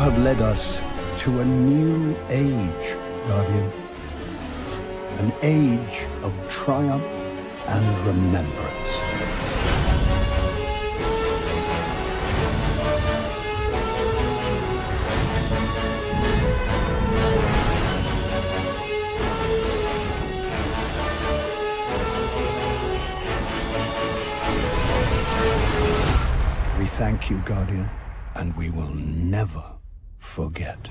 have led us to a new age, Guardian. An age of triumph and remembrance. We thank you, Guardian, and we will never forget.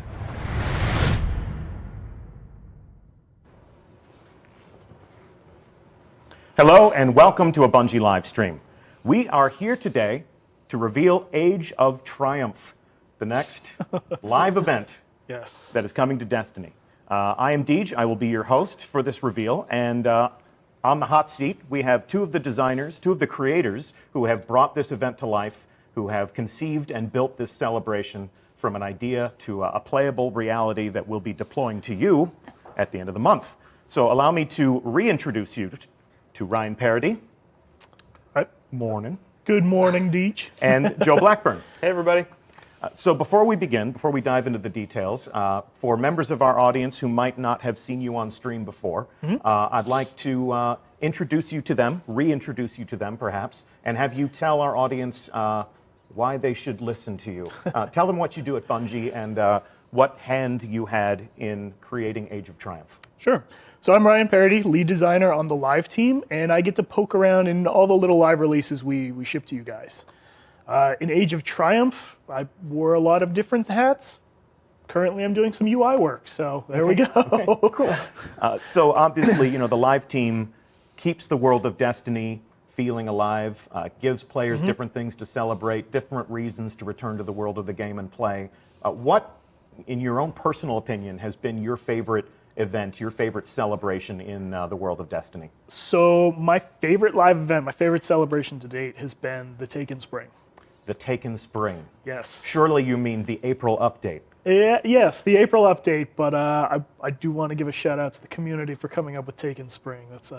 Hello and welcome to a Bungie live stream. We are here today to reveal Age of Triumph, the next live event that is coming to Destiny. I am Deej, I will be your host for this reveal, and on the hot seat we have two of the designers, two of the creators who have brought this event to life, who have conceived and built this celebration from an idea to a playable reality that we'll be deploying to you at the end of the month. So allow me to reintroduce you to Ryan Parody. Hi. Morning. Good morning, Deej. And Joe Blackburn. Hey, everybody. So before we begin, before we dive into the details, for members of our audience who might not have seen you on stream before, I'd like to introduce you to them, reintroduce you to them perhaps, and have you tell our audience why they should listen to you. Tell them what you do at Bungie and what hand you had in creating Age of Triumph. Sure. So I'm Ryan Parody, lead designer on the live team, and I get to poke around in all the little live releases we ship to you guys. In Age of Triumph, I wore a lot of different hats. Currently, I'm doing some UI work, so there we go. Okay, cool. So obviously, you know, the live team keeps the world of Destiny feeling alive, gives players different things to celebrate, different reasons to return to the world of the game and play. What, in your own personal opinion, has been your favorite event, your favorite celebration in the world of Destiny? So my favorite live event, my favorite celebration to date has been the Taken Spring. The Taken Spring. Yes. Surely you mean the April update. Yes, the April update, but I do want to give a shout out to the community for coming up with Taken Spring. That's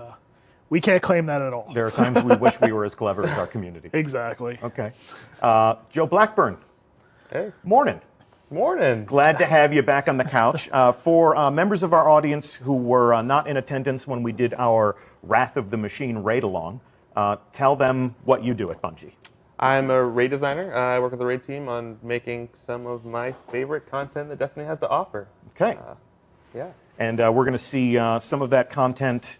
we can't claim that at all. There are times we wish we were as clever as our community. Exactly. Okay. Joe Blackburn. Hey. Morning. Morning. Glad to have you back on the couch. For members of our audience who were not in attendance when we did our Wrath of the Machine raid-along, tell them what you do at Bungie. I'm a raid designer. I work with the raid team on making some of my favorite content that Destiny has to offer. Okay. Yeah. And we're going to see some of that content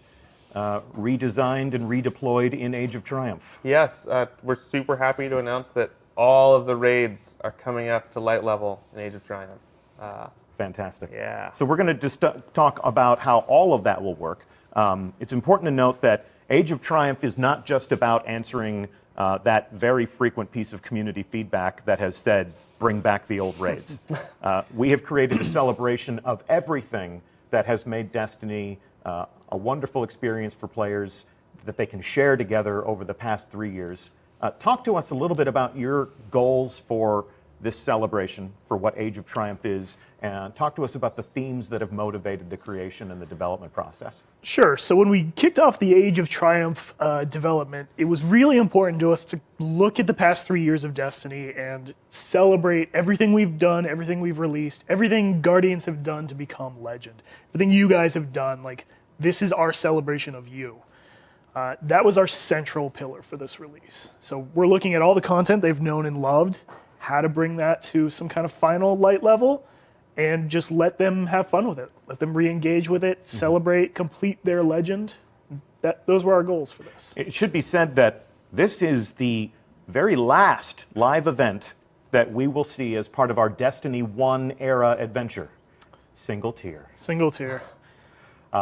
redesigned and redeployed in Age of Triumph. Yes, we're super happy to announce that all of the raids are coming up to light level in Age of Triumph. Fantastic. Yeah. So we're going to just talk about how all of that will work. It's important to note that Age of Triumph is not just about answering that very frequent piece of community feedback that has said, bring back the old raids. We have created a celebration of everything that has made Destiny a wonderful experience for players that they can share together over the past 3 years. Talk to us a little bit about your goals for this celebration, for what Age of Triumph is, and talk to us about the themes that have motivated the creation and the development process. Sure. So when we kicked off the Age of Triumph development, it was really important to us to look at the past 3 years of Destiny and celebrate everything we've done, everything we've released, everything Guardians have done to become legend, everything you guys have done. Like, this is our celebration of you. That was our central pillar for this release. So we're looking at all the content they've known and loved, how to bring that to some kind of final light level, and just let them have fun with it. Let them re-engage with it, celebrate, complete their legend. Those were our goals for this. It should be said that this is the very last live event that we will see as part of our Destiny 1 era adventure. Single tier. Single tier.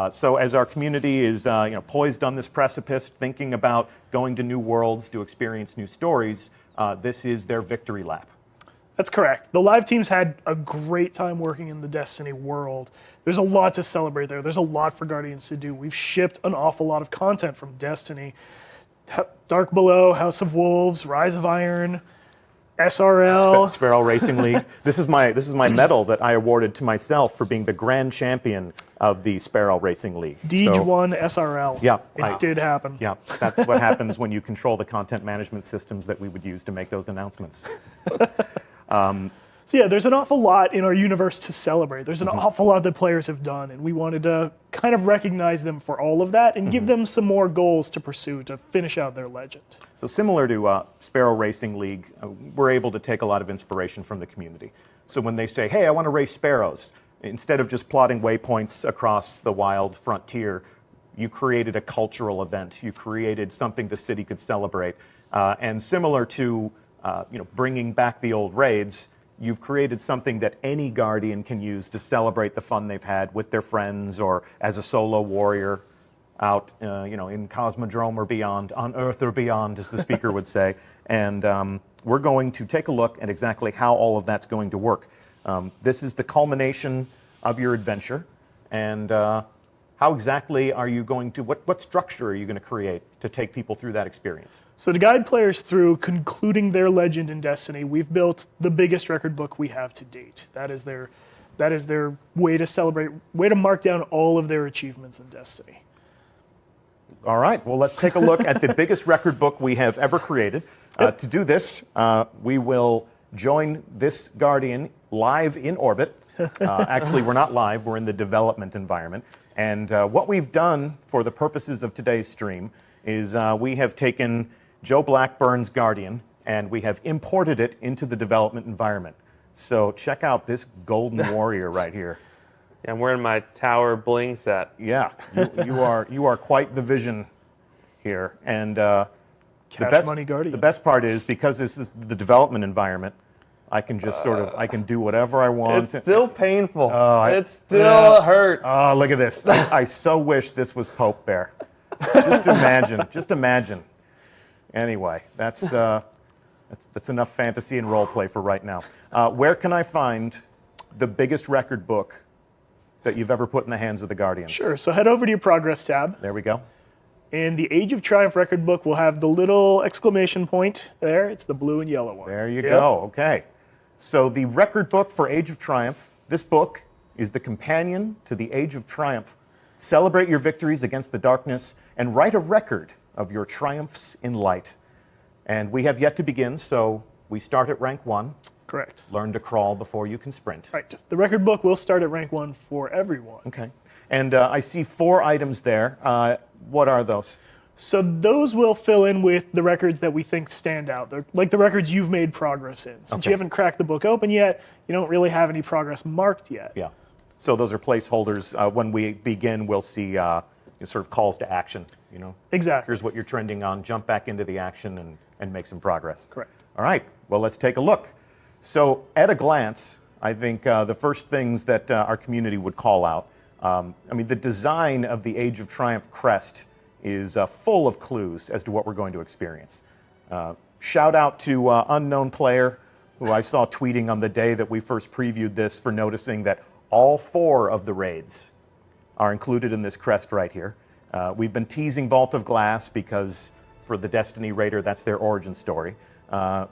So as our community is poised on this precipice, thinking about going to new worlds to experience new stories, this is their victory lap. That's correct. The live teams had a great time working in the Destiny world. There's a lot to celebrate there. There's a lot for Guardians to do. We've shipped an awful lot of content from Destiny. Dark Below, House of Wolves, Rise of Iron, SRL. Sparrow Racing League. This is my medal that I awarded to myself for being the grand champion of the Sparrow Racing League. Deej won SRL. Yeah. It did happen. Yeah, that's what happens when you control the content management systems that we would use to make those announcements. So yeah, there's an awful lot in our universe to celebrate. There's an awful lot that players have done, and we wanted to kind of recognize them for all of that and give them some more goals to pursue to finish out their legend. So similar to Sparrow Racing League, we're able to take a lot of inspiration from the community. So when they say, hey, I want to race sparrows, instead of just plotting waypoints across the wild frontier, you created a cultural event. You created something the city could celebrate. And similar to bringing back the old raids, you've created something that any Guardian can use to celebrate the fun they've had with their friends or as a solo warrior out in Cosmodrome or beyond, on Earth or beyond, as the speaker would say. And we're going to take a look at exactly how all of that's going to work. This is the culmination of your adventure. And how exactly are you going to, what structure are you going to create to take people through that experience? So to guide players through concluding their legend in Destiny, we've built the biggest record book we have to date. That is their way to celebrate, way to mark down all of their achievements in Destiny. All right, well, let's take a look at the biggest record book we have ever created. To do this, we will join this Guardian live in orbit. Actually, we're not live, we're in the development environment. And what we've done for the purposes of today's stream is we have taken Joe Blackburn's Guardian and we have imported it into the development environment. So check out this golden warrior right here. Yeah, I'm wearing my tower bling set. Yeah, you are quite the vision here. And the best part is, because this is the development environment, I can just I can do whatever I want. It's still painful. It still hurts. Oh, look at this. I so wish this was Pope Bear. Just imagine. Anyway, that's enough fantasy and role play for right now. Where can I find the biggest record book that you've ever put in the hands of the Guardians? Sure, so head over to your Progress tab. There we go. And the Age of Triumph record book will have the little exclamation point there. It's the blue and yellow one. There you go, okay. So the record book for Age of Triumph, this book is the companion to the Age of Triumph. Celebrate your victories against the darkness and write a record of your triumphs in light. And we have yet to begin, so we start at rank 1. Correct. Learn to crawl before you can sprint. Right. The record book will start at rank 1 for everyone. Okay. And I see 4 items there. What are those? So those will fill in with the records that we think stand out. They're like the records you've made progress in. Since you haven't cracked the book open yet, you don't really have any progress marked yet. Yeah. So those are placeholders. When we begin, we'll see sort of calls to action. Exactly. Here's what you're trending on. Jump back into the action and make some progress. Correct. All right. Well, let's take a look. So at a glance, I think the first things that our community would call out, the design of the Age of Triumph crest is full of clues as to what we're going to experience. Shout out to Unknown Player, who I saw tweeting on the day that we first previewed this, for noticing that all 4 of the raids are included in this crest right here. We've been teasing Vault of Glass because for the Destiny Raider, that's their origin story.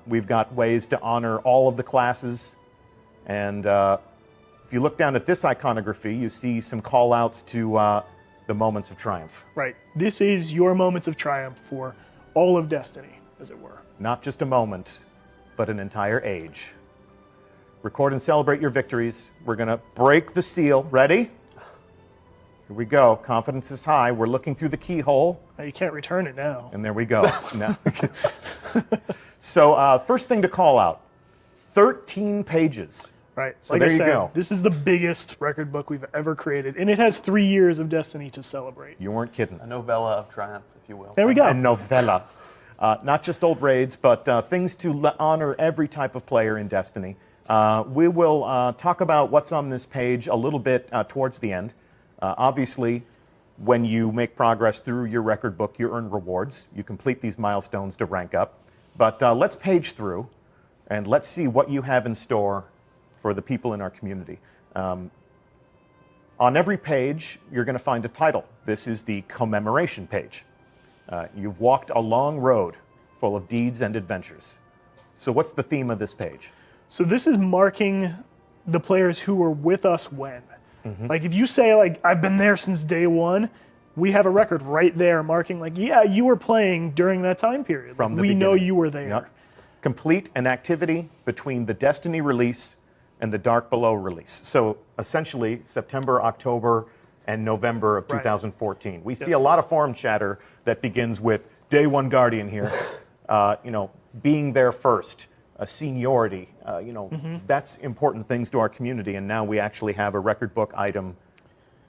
We've got ways to honor all of the classes, and if you look down at this iconography, you see some call-outs to the moments of triumph. Right. This is your moments of triumph for all of Destiny, as it were. Not just a moment, but an entire age. Record and celebrate your victories. We're going to break the seal. Ready? Here we go. Confidence is high. We're looking through the keyhole. You can't return it now. And there we go. Now. So first thing to call out, 13 pages. Right. So like there I said, you go. This is the biggest record book we've ever created, and it has 3 years of Destiny to celebrate. You weren't kidding. A novella of triumph, if you will. There we go. A novella. Not just old raids, but things to honor every type of player in Destiny. We will talk about what's on this page a little bit towards the end. Obviously, when you make progress through your record book, you earn rewards. You complete these milestones to rank up. But let's page through, and let's see what you have in store for the people in our community. On every page, you're going to find a title. This is the commemoration page. You've walked a long road full of deeds and adventures. So what's the theme of this page? So this is marking the players who were with us when. Like if you say, like, I've been there since day 1, we have a record right there marking, like, yeah, you were playing during that time period. From the we beginning. know you were there. Yep. Complete an activity between the Destiny release and the Dark Below release. So essentially, September, October, and November of 2014. We see a lot of forum chatter that begins with Day One Guardian here, being there first, seniority. That's important things to our community, and now we actually have a record book item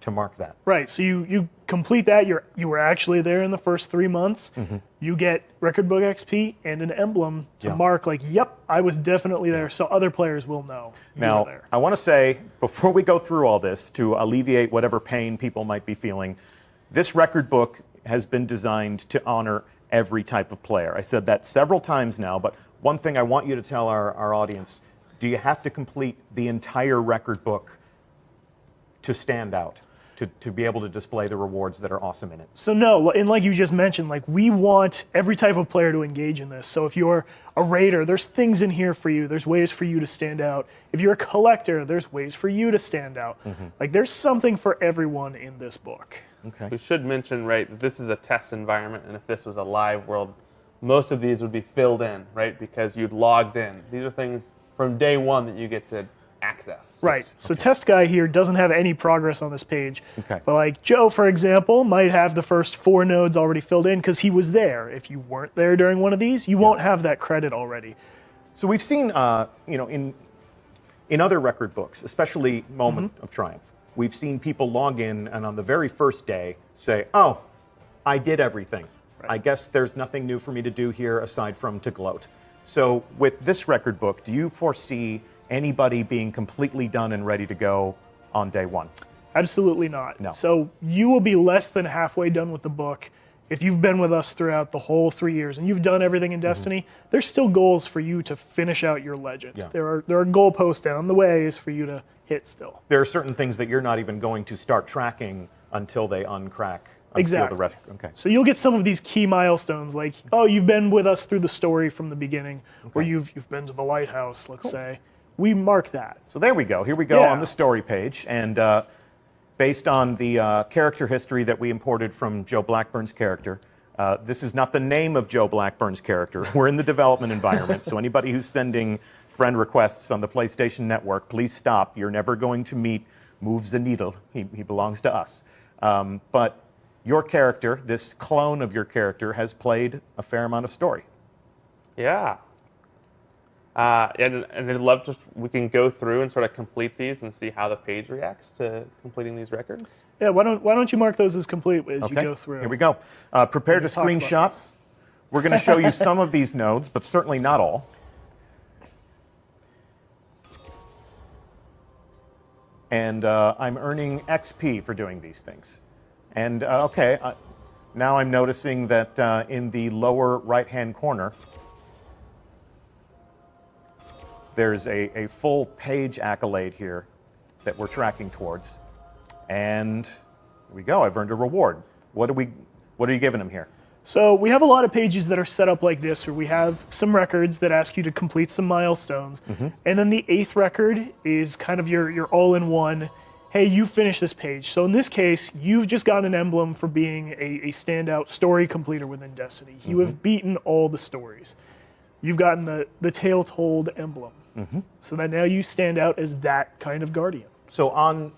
to mark that. Right. So you complete that. You were actually there in the first 3 months. You get record book XP and an emblem to mark like, yep, I was definitely there. So other players will know. Now, I want to say before we go through all this, to alleviate whatever pain people might be feeling, this record book has been designed to honor every type of player. I said that several times now, but one thing I want you to tell our audience: do you have to complete the entire record book to stand out? To be able to display the rewards that are awesome in it? So no, and like you just mentioned, like we want every type of player to engage in this. So if you're a raider, there's things in here for you. There's ways for you to stand out. If you're a collector, there's ways for you to stand out. Like there's something for everyone in this book. Okay. We should mention, right, that this is a test environment, and if this was a live world, most of these would be filled in, right, because you'd logged in. These are things from day one that you get to access. Right. So Test Guy here doesn't have any progress on this page. But like Joe, for example, might have the first 4 nodes already filled in because he was there. If you weren't there during one of these, you won't have that credit already. So we've seen, in other record books, especially Moment of Triumph, we've seen people log in and on the very first day say, oh, I did everything. I guess there's nothing new for me to do here aside from to gloat. So with this record book, do you foresee anybody being completely done and ready to go on day one? Absolutely not. No. So you will be less than halfway done with the book if you've been with us throughout the whole 3 years and you've done everything in Destiny. There's still goals for you to finish out your legend. There are goalposts down the ways for you to hit still. There are certain things that you're not even going to start tracking until they uncrack. Exactly. The rest. Okay. So you'll get some of these key milestones, like, oh, you've been with us through the story from the beginning, or you've been to the lighthouse, let's say. We mark that. So there we go. Here we go on the story page. And based on the character history that we imported from Joe Blackburn's character, this is not the name of Joe Blackburn's character. We're in the development environment. So anybody who's sending friend requests on the PlayStation Network, please stop. You're never going to meet Moves the Needle. He belongs to us. But your character, this clone of your character, has played a fair amount of story. Yeah. And I'd love to, we can go through and sort of complete these and see how the page reacts to completing these records. Yeah, why don't you mark those as complete as you go through? Here we go. Prepare to screenshot. We're going to show you some of these nodes, but certainly not all. And I'm earning XP for doing these things. And now I'm noticing that in the lower right-hand corner, there's a full page accolade here that we're tracking towards. And here we go. I've earned a reward. What are you giving him here? So we have a lot of pages that are set up like this, where we have some records that ask you to complete some milestones. And then the 8th record is kind of your all-in-one, hey, you finish this page. So in this case, you've just gotten an emblem for being a standout story completer within Destiny. You have beaten all the stories. You've gotten the Tale Told emblem. So that now you stand out as that kind of guardian. So on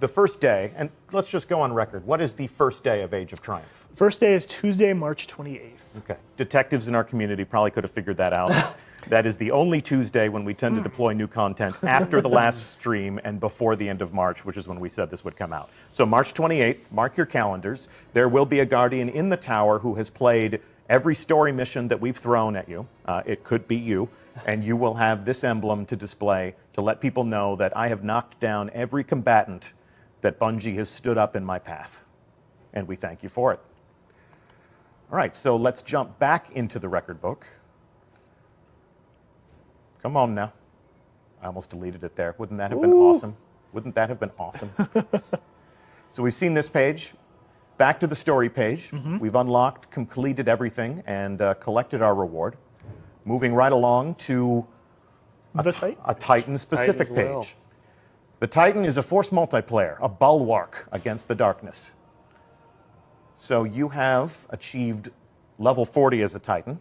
the first day, and let's just go on record, what is the first day of Age of Triumph? First day is Tuesday, March 28th. Okay. Detectives in our community probably could have figured that out. That is the only Tuesday when we tend to deploy new content after the last stream and before the end of March, which is when we said this would come out. So March 28th, mark your calendars. There will be a guardian in the tower who has played every story mission that we've thrown at you. It could be you. And you will have this emblem to display to let people know that I have knocked down every combatant that Bungie has stood up in my path. And we thank you for it. All right, so let's jump back into the record book. Come on now. I almost deleted it there. Wouldn't that have been awesome? Wouldn't that have been awesome? So we've seen this page. Back to the story page. We've unlocked, completed everything, and collected our reward. Moving right along to a Titan-specific page. The Titan is a force multiplayer, a bulwark against the darkness. So you have achieved level 40 as a Titan.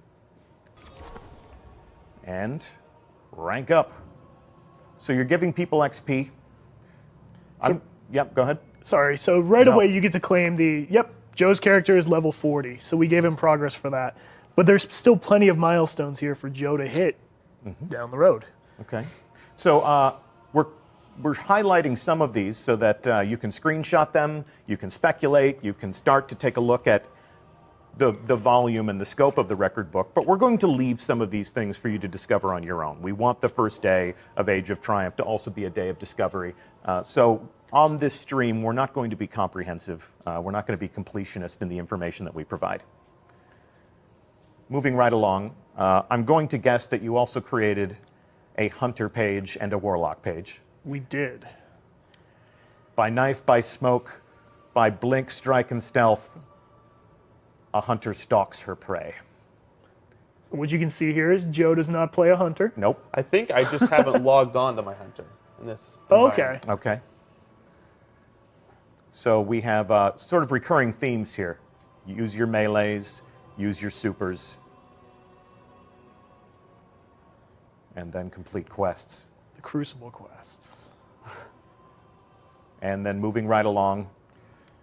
And rank up. So you're giving people XP. Yep, go ahead. Sorry, so right No. away you get to claim Joe's character is level 40, so we gave him progress for that. But there's still plenty of milestones here for Joe to hit down the road. Okay. So we're highlighting some of these so that you can screenshot them, you can speculate, you can start to take a look at the volume and the scope of the record book, but we're going to leave some of these things for you to discover on your own. We want the first day of Age of Triumph to also be a day of discovery. So on this stream, we're not going to be comprehensive. We're not going to be completionist in the information that we provide. Moving right along, I'm going to guess that you also created a hunter page and a warlock page. We did. By knife, by smoke, by blink, strike, and stealth, a hunter stalks her prey. So what you can see here is Joe does not play a hunter. Nope. I think I just haven't logged on to my hunter in this. Okay. Okay. So we have sort of recurring themes here. Use your melees, use your supers, and then complete quests. The Crucible quests. And then moving right along,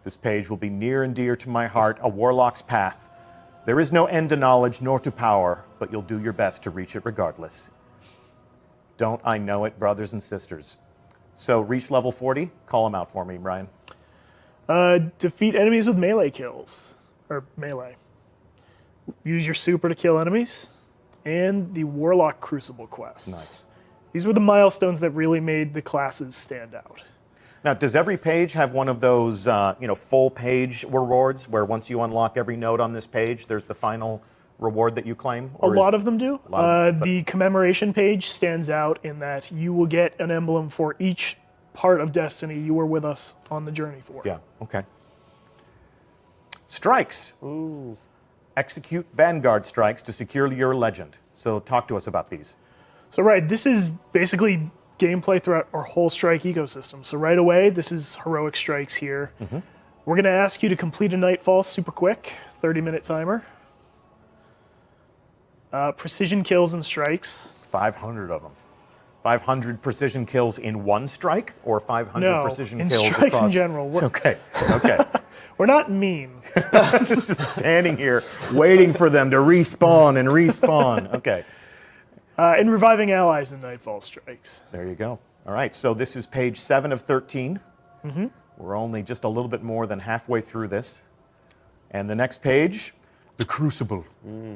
this page will be near and dear to my heart, a warlock's path. There is no end to knowledge nor to power, but you'll do your best to reach it regardless. Don't I know it, brothers and sisters? So reach level 40, call them out for me, Brian. Defeat enemies with melee kills, or melee. Use your super to kill enemies, and the Warlock Crucible quests. Nice. These were the milestones that really made the classes stand out. Now, does every page have one of those, full page rewards where once you unlock every node on this page, there's the final reward that you claim? A lot of them do. But The commemoration page stands out in that you will get an emblem for each part of Destiny you were with us on the journey for. Yeah, okay. Strikes. Ooh. Execute Vanguard strikes to secure your legend. So talk to us about these. So right, this is basically gameplay throughout our whole strike ecosystem. So right away, this is heroic strikes here. We're going to ask you to complete a Nightfall super quick, 30-minute timer. Precision kills and strikes. 500 of them. 500 precision kills in one strike, or 500 precision in kills strikes across? in general. Okay. We're not mean. Just standing here waiting for them to respawn and respawn. Okay. And reviving allies in Nightfall strikes. There you go. All right, so this is page 7 of 13. We're only just a little bit more than halfway through this. And the next page, the Crucible.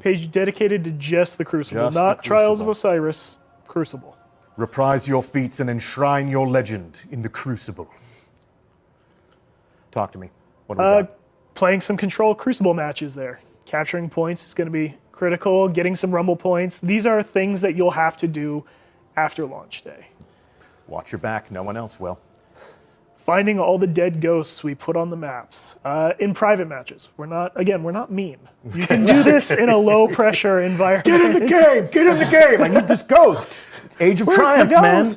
Page dedicated to just the Crucible, Just the not Trials of Crucible. Osiris, Crucible. Reprise your feats and enshrine your legend in the Crucible. Talk to me. What do we got? Playing some Control Crucible matches there. Capturing points is going to be critical, getting some Rumble points. These are things that you'll have to do after launch day. Watch your back. No one else will. Finding all the dead ghosts we put on the maps. In private matches. We're not mean. You can do this in a low-pressure environment. Get in the game! Get in the game! I need this ghost! It's Age of Triumph, man!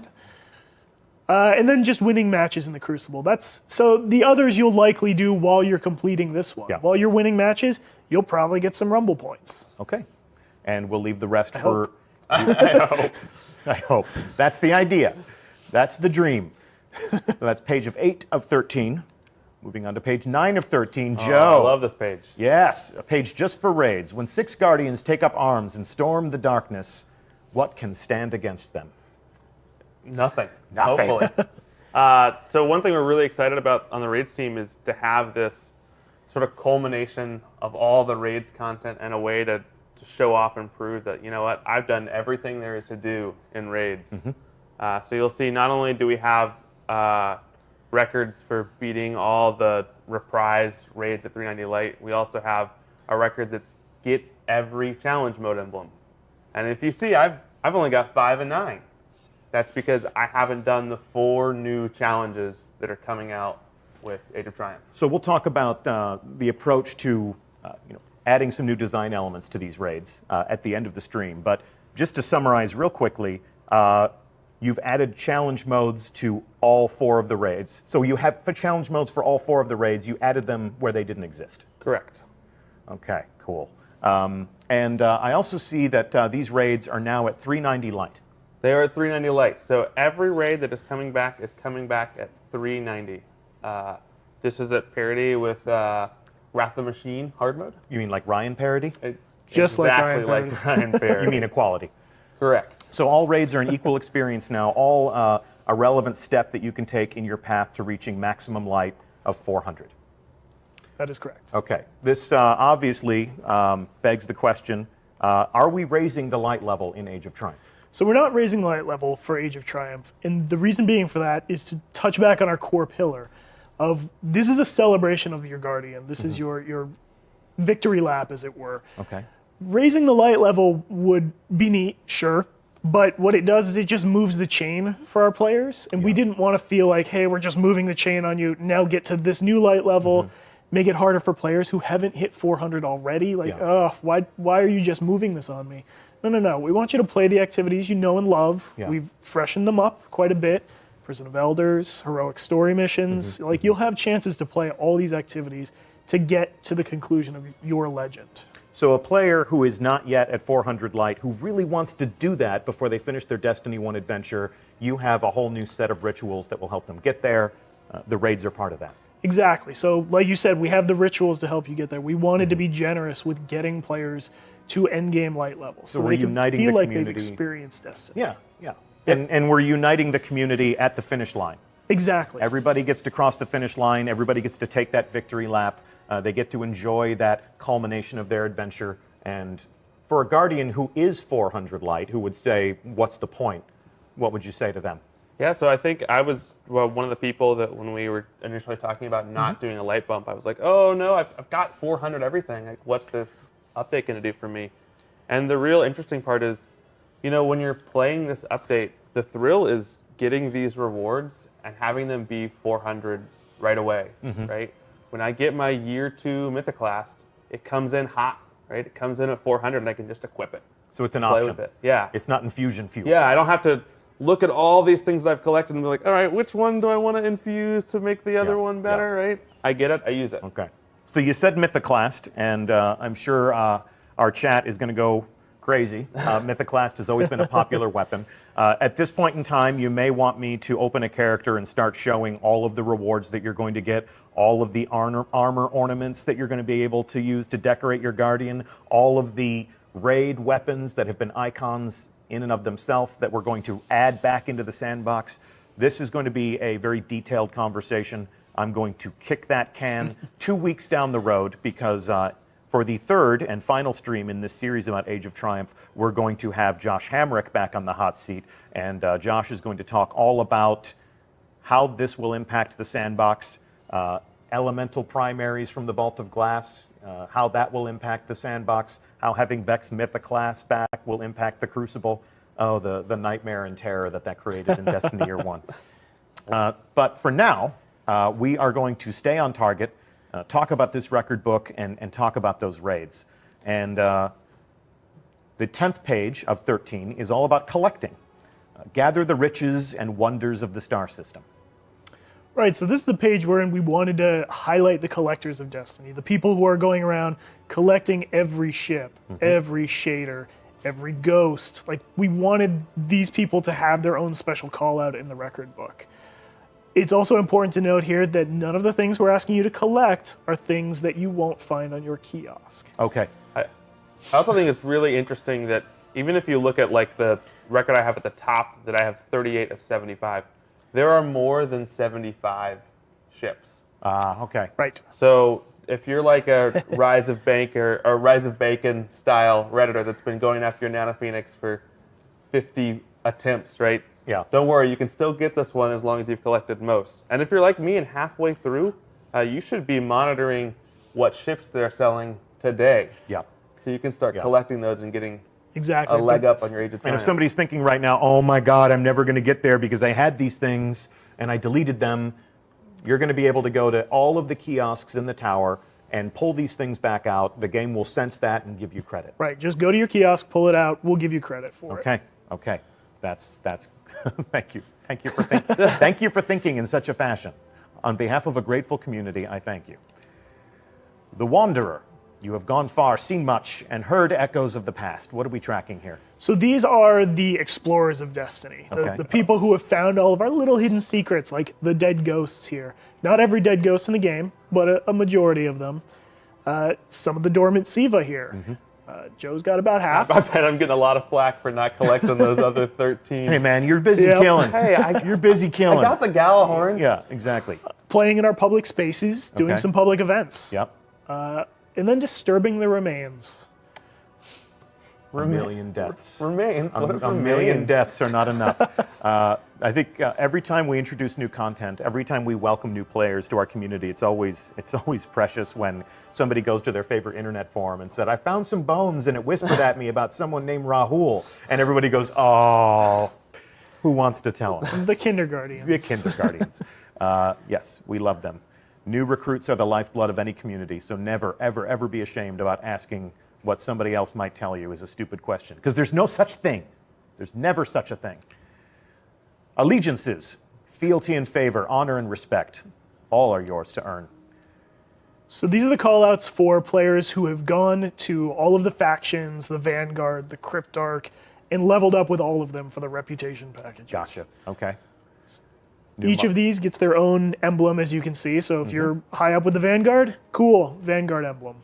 And then just winning matches in the Crucible. So the others you'll likely do while you're completing this one. Yeah. While you're winning matches, you'll probably get some Rumble points. Okay. And we'll leave the rest I for... hope. I hope. That's the idea. That's the dream. So that's page 8 of 13. Moving on to page 9 of 13. Joe. I love this page. Yes, a page just for raids. When 6 Guardians take up arms and storm the darkness, what can stand against them? Nothing. Nothing. Hopefully. So one thing we're really excited about on the raids team is to have this sort of culmination of all the raids content and a way to show off and prove that, you know what, I've done everything there is to do in raids. So you'll see not only do we have records for beating all the reprise raids at 390 Light, we also have a record that's get every challenge mode emblem. And if you see, I've only got 5 and 9. That's because I haven't done the 4 new challenges that are coming out with Age of Triumph. So we'll talk about the approach to adding some new design elements to these raids at the end of the stream. But just to summarize real quickly, you've added challenge modes to all 4 of the raids. So you have challenge modes for all 4 of the raids. You added them where they didn't exist. Correct. Okay, cool. And I also see that these raids are now at 390 Light. They are at 390 light. So every raid that is coming back at 390. This is at parity with Wrath of the Machine hard mode. You mean like Ryan parody? Just exactly like Ryan parody. You mean equality? Correct. So all raids are an equal experience now, all a relevant step that you can take in your path to reaching maximum light of 400. That is correct. Okay. This obviously begs the question, are we raising the light level in Age of Triumph? So we're not raising the light level for Age of Triumph, and the reason being for that is to touch back on our core pillar of this is a celebration of your Guardian. This is your victory lap, as it were. Okay. Raising the light level would be neat, sure, but what it does is it just moves the chain for our players, and we didn't want to feel like, hey, we're just moving the chain on you, now get to this new light level, make it harder for players who haven't hit 400 already, like, why are you just moving this on me? No, we want you to play the activities you know and love. We've freshened them up quite a bit. Prison of Elders, heroic story missions, like you'll have chances to play all these activities to get to the conclusion of your legend. So a player who is not yet at 400 light, who really wants to do that before they finish their Destiny 1 adventure, you have a whole new set of rituals that will help them get there. The raids are part of that. Exactly. So like you said, we have the rituals to help you get there. We wanted to be generous with getting players to endgame light levels so we're they can uniting feel the like they've community. experienced Destiny. Yeah. And we're uniting the community at the finish line. Exactly. Everybody gets to cross the finish line. Everybody gets to take that victory lap. They get to enjoy that culmination of their adventure. And for a Guardian who is 400 light, who would say, what's the point? What would you say to them? Yeah, so I think I was one of the people that when we were initially talking about not doing a light bump, I was like, oh no, I've got 400 everything. Like, what's this update going to do for me? And the real interesting part is, you know, when you're playing this update, the thrill is getting these rewards and having them be 400 right away, right? When I get my year 2 MYTHOCLAST, it comes in hot, right? It comes in at 400 and I can just equip it. So it's an play option. with it. Yeah. It's not infusion fuel. Yeah, I don't have to look at all these things that I've collected and be like, all right, which one do I want to infuse to make the other one better, right? I get it, I use it. Okay. So you said MYTHOCLAST, and I'm sure our chat is going to go crazy. MYTHOCLAST has always been a popular weapon. At this point in time, you may want me to open a character and start showing all of the rewards that you're going to get, all of the armor ornaments that you're going to be able to use to decorate your Guardian, all of the raid weapons that have been icons in and of themselves that we're going to add back into the sandbox. This is going to be a very detailed conversation. I'm going to kick that can 2 weeks down the road because for the third and final stream in this series about Age of Triumph, we're going to have Josh Hamrick back on the hot seat, and Josh is going to talk all about how this will impact the sandbox, elemental primaries from the Vault of Glass, how that will impact the sandbox, how having Vex MYTHOCLAST back will impact the Crucible. Oh, the nightmare and terror that created in Destiny Year 1. But for now, we are going to stay on target, talk about this record book, and talk about those raids. And the 10th page of 13 is all about collecting. Gather the riches and wonders of the star system. Right, so this is the page wherein we wanted to highlight the collectors of Destiny, the people who are going around collecting every ship, every shader, every ghost. Like, we wanted these people to have their own special call out in the record book. It's also important to note here that none of the things we're asking you to collect are things that you won't find on your kiosk. Okay. I also think it's really interesting that even if you look at like the record I have at the top, that I have 38 of 75, there are more than 75 ships. Okay. Right. So if you're like a Rise of Banker or Rise of Bacon style Redditor that's been going after your Nano Phoenix for 50 attempts, right? Yeah. Don't worry, you can still get this one as long as you've collected most. And if you're like me and halfway through, you should be monitoring what ships they're selling today. Yeah. So you can start collecting those and getting Exactly. a leg up on your Age of Triumph. And if somebody's thinking right now, oh my God, I'm never going to get there because I had these things and I deleted them, you're going to be able to go to all of the kiosks in the tower and pull these things back out. The game will sense that and give you credit. Right, just go to your kiosk, pull it out, we'll give you credit for it. Okay. That's thank you. Thank you for thank you for thinking in such a fashion. On behalf of a grateful community, I thank you. The Wanderer You have gone far, seen much, and heard echoes of the past. What are we tracking here? So these are the explorers of Destiny, Okay. the people who have found all of our little hidden secrets, like the dead ghosts here. Not every dead ghost in the game, but a majority of them. Some of the dormant Siva here. Joe's got about half. I bet I'm getting a lot of flack for not collecting those other 13. Hey man, you're busy Yep. killing. Hey, You're busy killing. I got the Galahorn. Yeah, exactly. Playing in our public spaces, doing Okay. some public events. Yep. And then disturbing the remains. A million deaths. Remains. What if A million remains? deaths are not enough. I think every time we introduce new content, every time we welcome new players to our community, it's always precious when somebody goes to their favorite internet forum and said, "I found some bones and it whispered at me about someone named Rahul," and everybody goes, "Oh, who wants to tell him?" The kindergartens. The kindergartens. Yes, we love them. New recruits are the lifeblood of any community, so never, ever, ever be ashamed about asking what somebody else might tell you is a stupid question, because there's no such thing. There's never such a thing. Allegiances, fealty and favor, honor and respect, all are yours to earn. So these are the callouts for players who have gone to all of the factions, the Vanguard, the Cryptarch, and leveled up with all of them for the reputation packages. Gotcha. Okay. Each of these gets their own emblem, as you can see. So if you're high up with the Vanguard, cool, Vanguard emblem.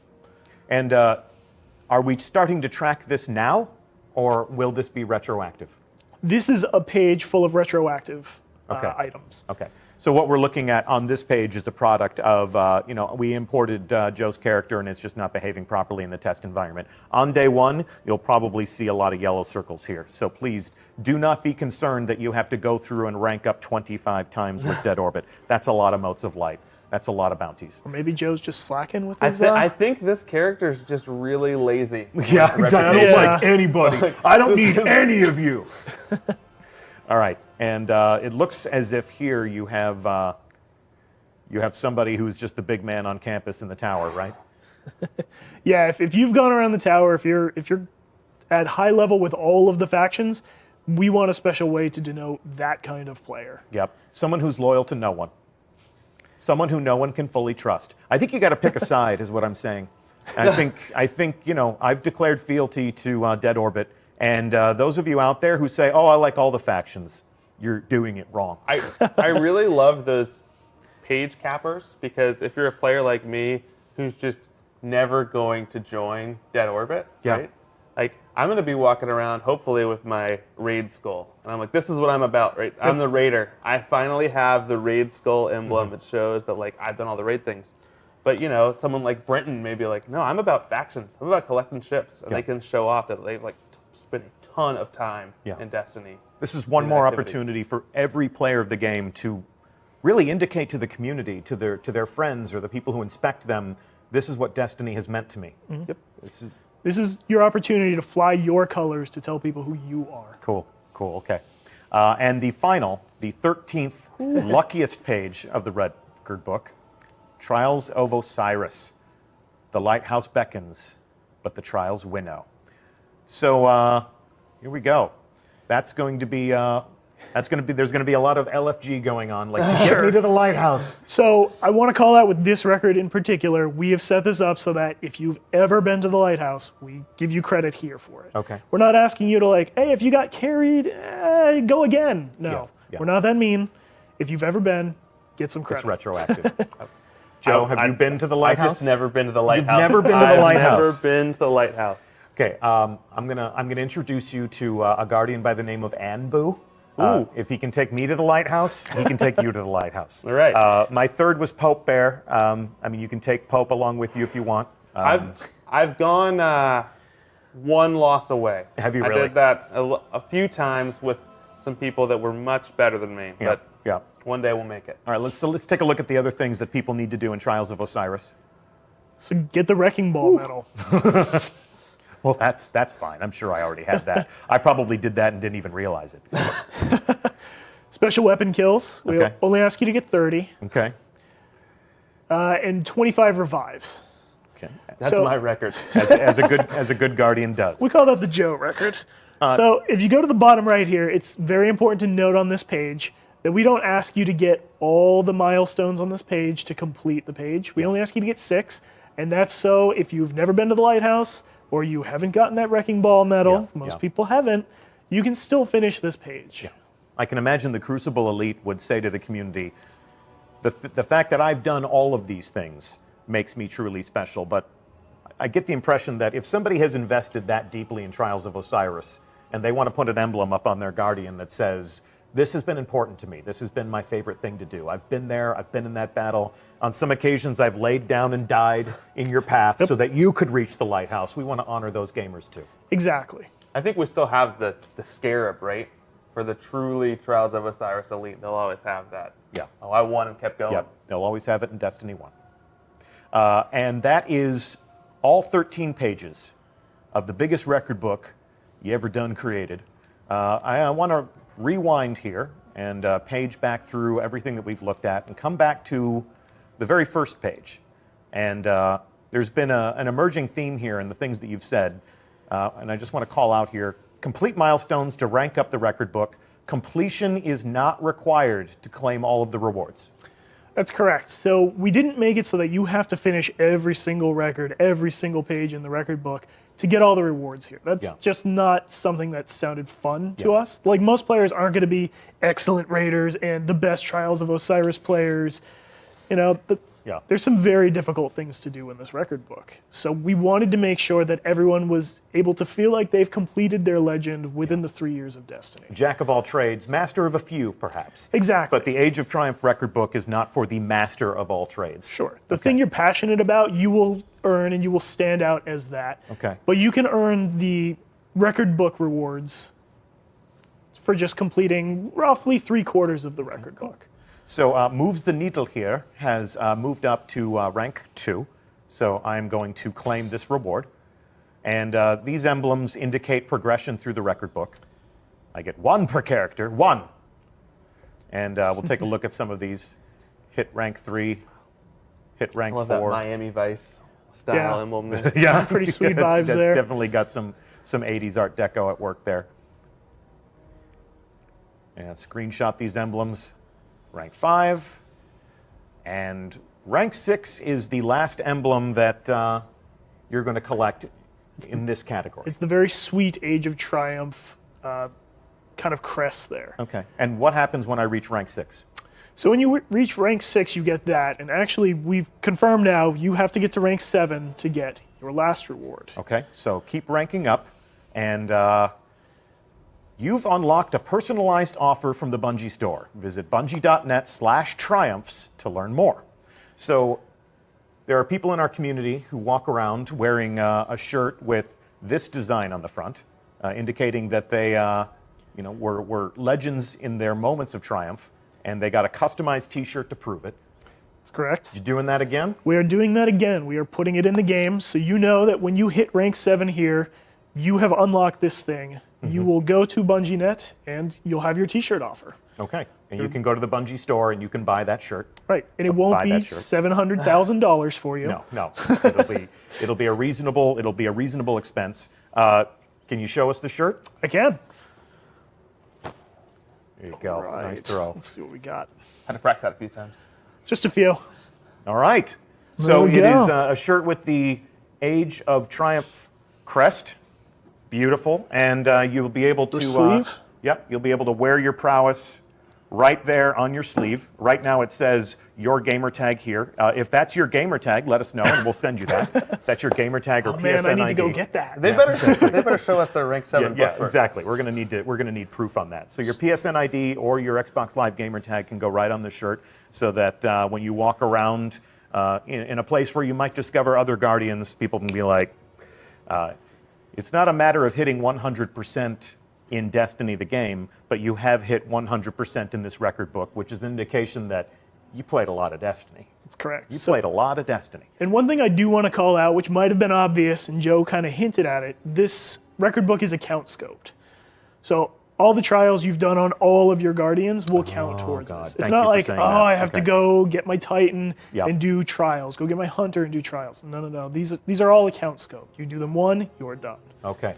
And are we starting to track this now, or will this be retroactive? This is a page full of retroactive Okay. items. Okay. So what we're looking at on this page is a product of, we imported Joe's character and it's just not behaving properly in the test environment. On day one, you'll probably see a lot of yellow circles here. So please do not be concerned that you have to go through and rank up 25 times with Dead Orbit. That's a lot of motes of light. That's a lot of bounties. Or maybe Joe's just slacking with I, his... I think this character's just really lazy. Yeah, exactly. I don't Yeah. like anybody. I don't need any of you. All right, and it looks as if here you have somebody who's just the big man on campus in the tower, right? Yeah, if you've gone around the tower, if you're at high level with all of the factions, we want a special way to denote that kind of player. Yep. Someone who's loyal to no one. Someone who no one can fully trust. I think you got to pick a side, is what I'm saying. I think I've declared fealty to Dead Orbit, and those of you out there who say, "Oh, I like all the factions," you're doing it wrong. I really love those page cappers, because if you're a player like me who's just never going to join Dead Orbit, Yeah. right? Like, I'm going to be walking around, hopefully, with my raid skull. And I'm like, this is what I'm about, right? I'm the raider. I finally have the raid skull emblem. It shows that, like, I've done all the raid things. But, someone like Brenton may be like, no, I'm about factions. I'm about collecting ships. And Yeah. they can show off that they've, like, spent a ton of time Yeah. in Destiny. This is one in more activity. opportunity for every player of the game to really indicate to the community, to their friends or the people who inspect them, this is what Destiny has meant to me. Yep. This is your opportunity to fly your colors to tell people who you are. Cool, okay. And the 13th luckiest page of the record book, Trials of Osiris. The lighthouse beckons, but the trials winnow. So here we go. There's going to be a lot of LFG going on, like get me to the lighthouse. So I want to call out with this record in particular, we have set this up so that if you've ever been to the lighthouse, we give you credit here for it. Okay. We're not asking you to hey, if you got carried, go again. No, Yeah. we're not that mean. If you've ever been, get some It's credit. retroactive. Joe, have you been to the lighthouse? I've just never been to the lighthouse. never been to the lighthouse? I've never been to the lighthouse. Okay, I'm gonna introduce you to a guardian by the name of Anbu. Ooh. If he can take me to the lighthouse, he can take you to the lighthouse. All right. My third was Pope Bear. You can take Pope along with you if you want. I've gone one loss away. Have you I really? did that a few times with some people that were much better than me. Yeah, But yeah. one day we'll make it. All right, let's take a look at the other things that people need to do in Trials of Osiris. So get the Wrecking Ball medal. Well, that's fine. I'm sure I already had that. I probably did that and didn't even realize it. Special weapon kills. We Okay. only ask you to get 30. Okay. And 25 revives. Okay. That's So- my record. As a good guardian does. We call that the Joe record. So if you go to the bottom right here, it's very important to note on this page that we don't ask you to get all the milestones on this page to complete the page. We only ask you to get 6. And that's so if you've never been to the lighthouse or you haven't gotten that wrecking ball medal, most people haven't, you can still finish this page. Yeah. I can imagine the Crucible Elite would say to the community, the fact that I've done all of these things makes me truly special, but I get the impression that if somebody has invested that deeply in Trials of Osiris and they want to put an emblem up on their Guardian that says, this has been important to me, this has been my favorite thing to do, I've been there, I've been in that battle, on some occasions I've laid down and died in your path so that you could reach the lighthouse, we want to honor those gamers too. Exactly. I think we still have the scarab, right? For the truly Trials of Osiris Elite, they'll always have that. Yeah. Oh, I won and kept going. Yeah, they'll always have it in Destiny 1. And that is all 13 pages of the biggest record book you ever done created. I want to rewind here and page back through everything that we've looked at and come back to the very first page. And there's been an emerging theme here in the things that you've said. And I just want to call out here, complete milestones to rank up the record book. Completion is not required to claim all of the rewards. That's correct. So we didn't make it so that you have to finish every single record, every single page in the record book to get all the rewards here. That's just not something that sounded fun to us. Like, most players aren't going to be excellent raiders and the best Trials of Osiris players. You know, there's some very difficult things to do in this record book. So we wanted to make sure that everyone was able to feel like they've completed their legend within the 3 years of Destiny. Jack of all trades, master of a few, perhaps. Exactly. But the Age of Triumph record book is not for the master of all trades. Sure. The thing you're passionate about, you will earn and you will stand out as that. Okay. But you can earn the record book rewards for just completing roughly 3/4 of the record book. So Moves the Needle here has moved up to rank 2. So I'm going to claim this reward. And these emblems indicate progression through the record book. I get 1 per character, 1. And we'll take a look at some of these. Hit rank 3, hit rank 4. I love that Miami Vice style emblem there. Yeah, Pretty sweet vibes there. Definitely got some 80s Art Deco at work there. And screenshot these emblems. Rank 5. And rank 6 is the last emblem that you're going to collect in this category. It's the very sweet Age of Triumph kind of crest there. Okay. And what happens when I reach rank 6? So when you reach rank 6, you get that. And actually, we've confirmed now, you have to get to rank 7 to get your last reward. Okay. So keep ranking up. And you've unlocked a personalized offer from the Bungie store. Visit bungie.net/triumphs to learn more. So there are people in our community who walk around wearing a shirt with this design on the front, indicating that they were legends in their moments of triumph, and they got a customized t-shirt to prove it. That's correct. You doing that again? We are doing that again. We are putting it in the game, so you know that when you hit rank 7 here, you have unlocked this thing. You will go to Bungie.net and you'll have your t-shirt offer. Okay. And you can go to the Bungie store and you can buy that shirt. Right. And it won't be $700,000 for you. No. It'll be a reasonable expense. Can you show us the shirt? I can. There you go. Right. Nice throw. Let's see what we got. Had to practice that a few times. Just a few. All right. There So we it go. is a shirt with the Age of Triumph crest. Beautiful. And you'll be able to sleeve? You'll be able to wear your prowess right there on your sleeve. Right now it says your gamer tag here. If that's your gamer tag, let us know and we'll send you that. That's your gamer tag or Oh PSN man, I need to ID. go get that. They better show us their rank 7 Yeah, book first. exactly. We're going to need proof on that. So your PSN ID or your Xbox Live gamer tag can go right on the shirt, so that when you walk around in a place where you might discover other Guardians, people can be like, it's not a matter of hitting 100% in Destiny the game, but you have hit 100% in this record book, which is an indication that you played a lot of Destiny. That's correct. You played a lot of Destiny. And one thing I do want to call out, which might have been obvious, and Joe kind of hinted at it, this record book is account scoped. So all the trials you've done on all of your Guardians will count towards God. this. It's Thank not you for like, saying oh, that. I have to Okay. go get my Titan Yep. and do trials. Go get my Hunter and do trials. No. These are all account scoped. You do them one, you're done. Okay.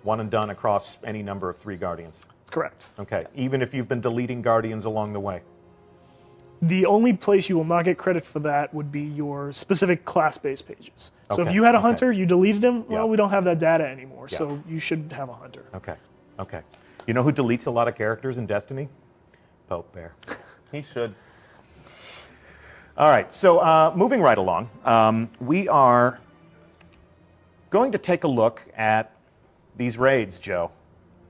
One and done across any number of 3 Guardians. That's correct. Okay. Even if you've been deleting Guardians along the way. The only place you will not get credit for that would be your specific class-based pages. So if Okay, you had a okay. hunter, you deleted him, well, Yeah. we don't have that data anymore, Yeah. so you should have a hunter. Okay. Okay. You know who deletes a lot of characters in Destiny? Pope Bear. He should. All right. So moving right along, we are going to take a look at these raids, Joe.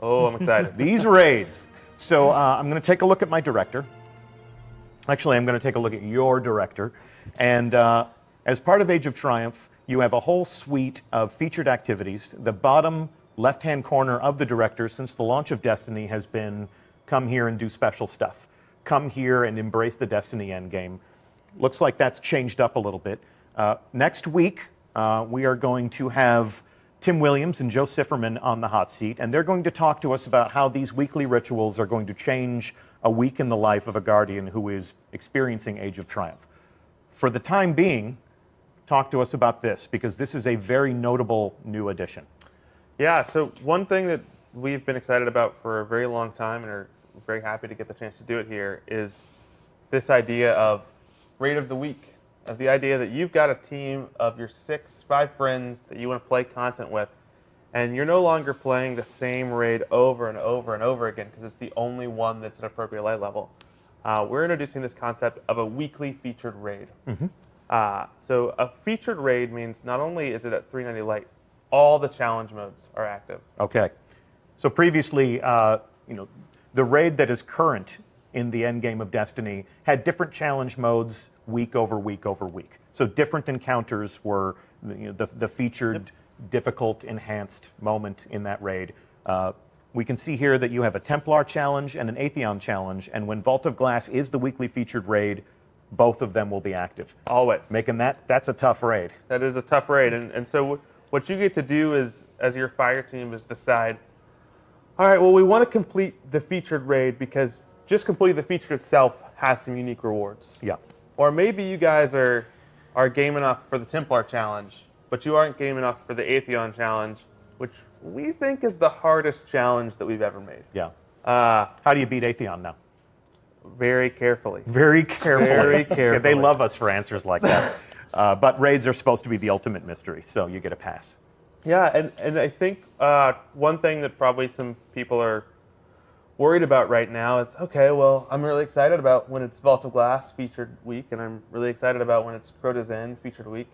Oh, I'm excited. These raids. So I'm going to take a look at my director. Actually, I'm going to take a look at your director. And as part of Age of Triumph, you have a whole suite of featured activities. The bottom left-hand corner of the director, since the launch of Destiny, has been come here and do special stuff. Come here and embrace the Destiny endgame. Looks like that's changed up a little bit. Next week, we are going to have Tim Williams and Joe Sifferman on the hot seat, and they're going to talk to us about how these weekly rituals are going to change a week in the life of a Guardian who is experiencing Age of Triumph. For the time being, talk to us about this, because this is a very notable new addition. Yeah, so one thing that we've been excited about for a very long time and are very happy to get the chance to do it here is this idea of raid of the week, of the idea that you've got a team of your 5 friends that you want to play content with, and you're no longer playing the same raid over and over and over again because it's the only one that's an appropriate light level. We're introducing this concept of a weekly featured raid. So a featured raid means not only is it at 390 light, all the challenge modes are active. Okay. So previously, the raid that is current in the endgame of Destiny had different challenge modes week over week over week. So different encounters were the featured, difficult, enhanced moment in that raid. We can see here that you have a Templar challenge and an Atheon challenge, and when Vault of Glass is the weekly featured raid, both of them will be active. Always. Making that's a tough raid. That is a tough raid. And so what you get to do is, as your fire team, is decide, all right, well, we want to complete the featured raid because just completing the feature itself has some unique rewards. Yeah. Or maybe you guys are game enough for the Templar challenge, but you aren't game enough for the Atheon challenge, which we think is the hardest challenge that we've ever made. Yeah. How do you beat Atheon now? Very carefully. Very carefully. Very carefully. They love us for answers like that. But raids are supposed to be the ultimate mystery, so you get a pass. Yeah, and I think one thing that probably some people are worried about right now is, okay, well, I'm really excited about when it's Vault of Glass featured week, and I'm really excited about when it's Crota's End featured week.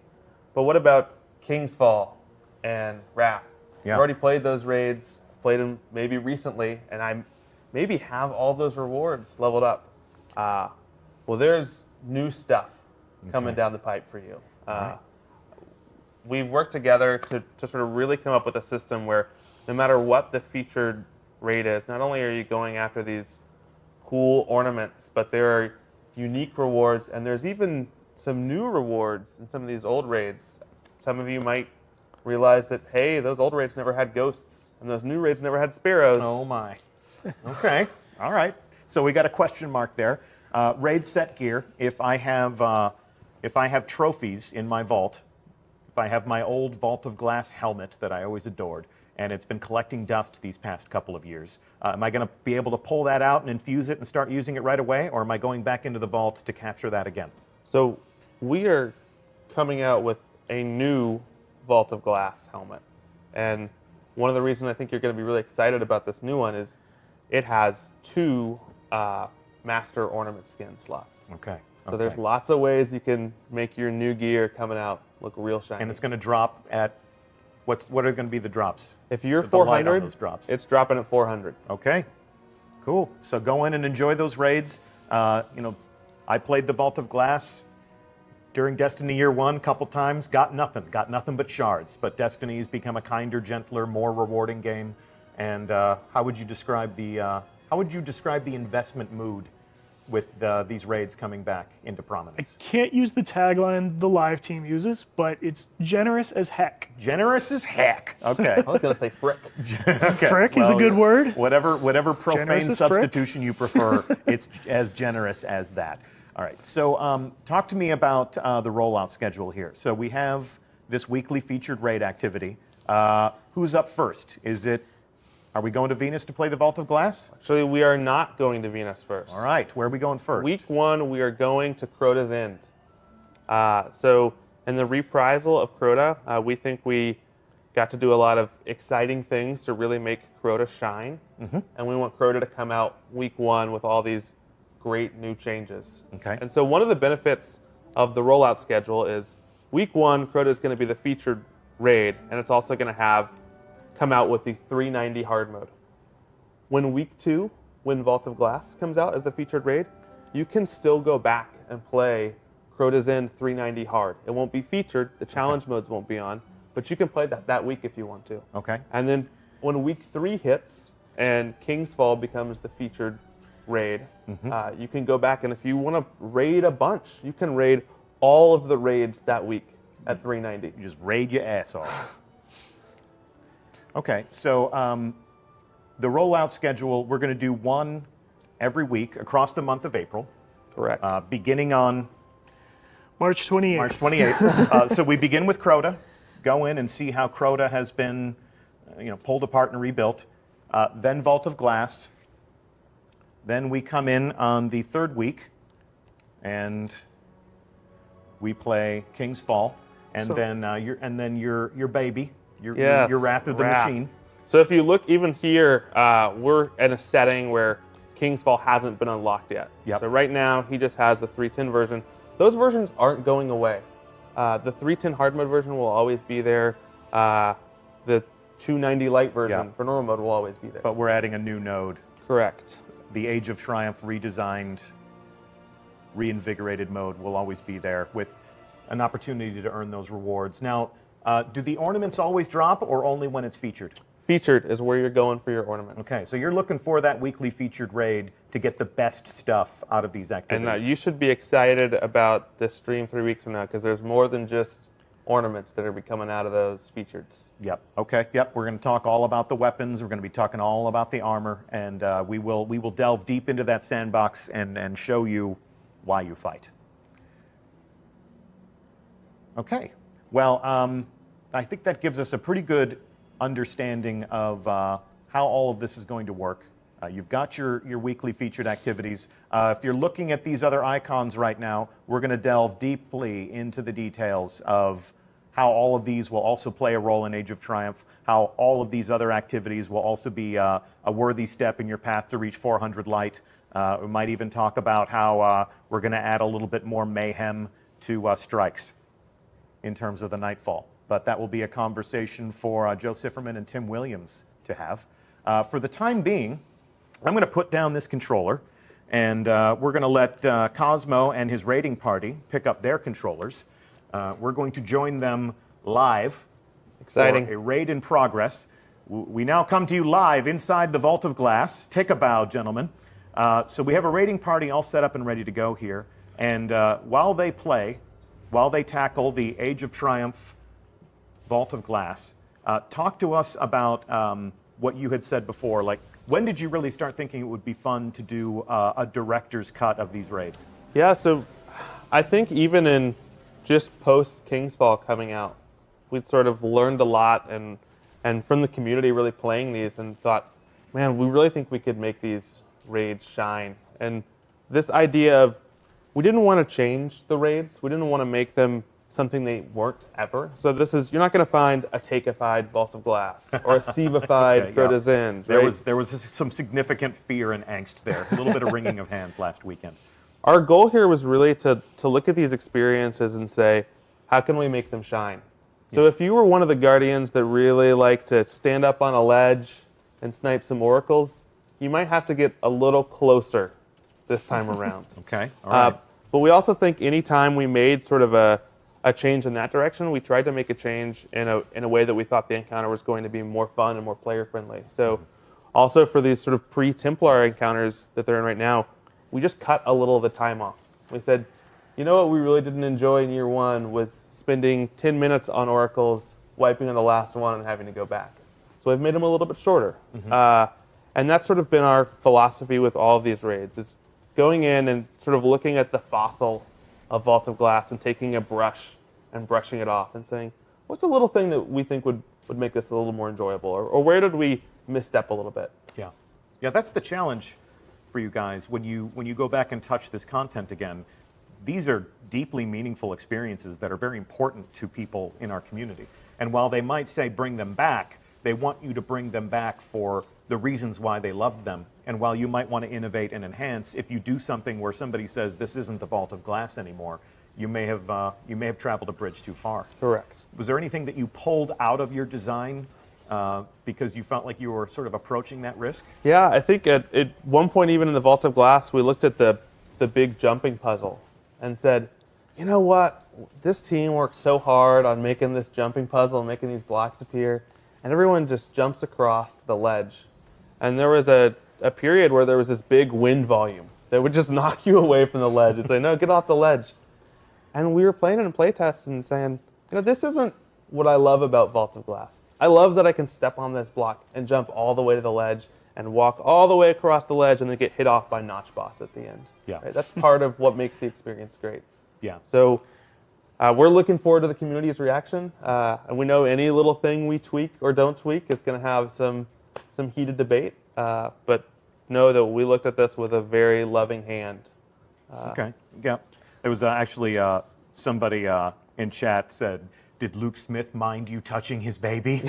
But what about King's Fall and Wrath? Yeah. I've already played those raids, played them maybe recently, and I maybe have all those rewards leveled up. Well, there's new stuff coming down the pipe for you. Right. We've worked together to sort of really come up with a system where no matter what the featured raid is, not only are you going after these cool ornaments, but there are unique rewards, and there's even some new rewards in some of these old raids. Some of you might realize that, hey, those old raids never had ghosts, and those new raids never had sparrows. Oh my. Okay. All right. So we got a question mark there. Raid set gear. If I have trophies in my vault, if I have my old Vault of Glass helmet that I always adored, and it's been collecting dust these past couple of years, am I going to be able to pull that out and infuse it and start using it right away, or am I going back into the vault to capture that again? So we are coming out with a new Vault of Glass helmet. And one of the reasons I think you're going to be really excited about this new one is it has 2 master ornament skin slots. Okay. So there's lots of ways you can make your new gear coming out look real shiny. And it's going to drop at, what are going to be the drops? If you're The light on 400, those drops. it's dropping at 400. Okay, cool. So go in and enjoy those raids. I played the Vault of Glass during Destiny Year 1 a couple times. Got nothing but shards. But Destiny's become a kinder, gentler, more rewarding game. And how would you describe the investment mood with these raids coming back into prominence? I can't use the tagline the live team uses, but it's generous as heck. Generous as heck. Okay. I was going to say frick. Okay. Frick is a good word. Whatever Generous profane as frick? substitution you prefer, it's as generous as that. All right. So talk to me about the rollout schedule here. So we have this weekly featured raid activity. Who's up first? Is it Are we going to Venus to play the Vault of Glass? Actually, we are not going to Venus first. All right, where are we going first? Week 1, we are going to Crota's End. So in the reprisal of Crota, we think we got to do a lot of exciting things to really make Crota shine. And we want Crota to come out week 1 with all these great new changes. Okay. And so one of the benefits of the rollout schedule is week 1, Crota is going to be the featured raid, and it's also going to come out with the 390 hard mode. When week 2, when Vault of Glass comes out as the featured raid, you can still go back and play Crota's End 390 hard. It won't be featured, the challenge modes won't be on, but you can play that week if you want to. Okay. And then when week 3 hits and King's Fall becomes the featured raid, you can go back, and if you want to raid a bunch, you can raid all of the raids that week at 390. You just raid your ass off. Okay, so the rollout schedule, we're going to do one every week across the month of April. Correct. Beginning on March 28th. March 28th. So we begin with Crota, go in and see how Crota has been pulled apart and rebuilt. Then Vault of Glass. Then we come in on the 3rd week, and we play King's Fall, and then your baby, your Wrath of the Machine. So if you look even here, we're in a setting where King's Fall hasn't been unlocked yet. Yep. So right now he just has the 310 version. Those versions aren't going away. The 310 hard mode version will always be there. The 290 light version for normal mode will always be there. But we're adding a new node. Correct. The Age of Triumph redesigned, reinvigorated mode will always be there with an opportunity to earn those rewards. Now, do the ornaments always drop or only when it's featured? Featured is where you're going for your ornaments. Okay, so you're looking for that weekly featured raid to get the best stuff out of these activities. And you should be excited about this stream 3 weeks from now, because there's more than just ornaments that are be coming out of those features. Yep. Okay. Yep. We're going to talk all about the weapons. We're going to be talking all about the armor, and we will delve deep into that sandbox and show you why you fight. Okay. Well, I think that gives us a pretty good understanding of how all of this is going to work. You've got your weekly featured activities. If you're looking at these other icons right now, we're going to delve deeply into the details of how all of these will also play a role in Age of Triumph, how all of these other activities will also be a worthy step in your path to reach 400 light. We might even talk about how we're going to add a little bit more mayhem to strikes in terms of the Nightfall. But that will be a conversation for Joe Sifferman and Tim Williams to have. For the time being, I'm going to put down this controller, and we're going to let Cosmo and his raiding party pick up their controllers. We're going to join them live. Exciting. For a raid in progress. We now come to you live inside the Vault of Glass. Take a bow, gentlemen. So we have a raiding party all set up and ready to go here. And while they tackle the Age of Triumph Vault of Glass, talk to us about what you had said before. Like, when did you really start thinking it would be fun to do a director's cut of these raids? Yeah, so I think even in just post King's Fall coming out, we'd sort of learned a lot and from the community really playing these, and thought, man, we really think we could make these raids shine. And this idea of, we didn't want to change the raids. We didn't want to make them something they weren't ever. So this is, you're not going to find a Takeified Vault of Glass or a Sivified Crota's End. There was some significant fear and angst there. A little bit of wringing of hands last weekend. Our goal here was really to look at these experiences and say, how can we make them shine? So if you were one of the Guardians that really like to stand up on a ledge and snipe some oracles, you might have to get a little closer this time around. Okay, all right. But we also think anytime we made sort of a change in that direction, we tried to make a change in a way that we thought the encounter was going to be more fun and more player friendly. So also for these sort of pre-Templar encounters that they're in right now, we just cut a little of the time off. We said, you know what we really didn't enjoy in year one was spending 10 minutes on oracles, wiping on the last one, and having to go back. So we've made them a little bit shorter. And that's sort of been our philosophy with all of these raids, is going in and sort of looking at the fossil of Vault of Glass and taking a brush and brushing it off and saying, what's a little thing that we think would would make this a little more enjoyable, or where did we misstep a little bit? Yeah, yeah, that's the challenge for you guys when you go back and touch this content again. These are deeply meaningful experiences that are very important to people in our community. And while they might say bring them back, they want you to bring them back for the reasons why they loved them. And while you might want to innovate and enhance, if you do something where somebody says this isn't the Vault of Glass anymore, you may have traveled a bridge too far. Correct. Was there anything that you pulled out of your design because you felt like you were sort of approaching that risk? Yeah, I think at one point, even in the Vault of Glass, we looked at the big jumping puzzle and said, you know what? This team worked so hard on making this jumping puzzle, making these blocks appear, and everyone just jumps across the ledge. And there was a period where there was this big wind volume that would just knock you away from the ledge and say, no, get off the ledge. And we were playing it in playtests and saying, you know, this isn't what I love about Vault of Glass. I love that I can step on this block and jump all the way to the ledge and walk all the way across the ledge and then get hit off by Notch Boss at the end. Yeah. Right? That's part of what makes the experience great. Yeah. So we're looking forward to the community's reaction. And we know any little thing we tweak or don't tweak is going to have some heated debate. But know that we looked at this with a very loving hand. Okay. Yeah. There was actually somebody in chat said, did Luke Smith mind you touching his baby?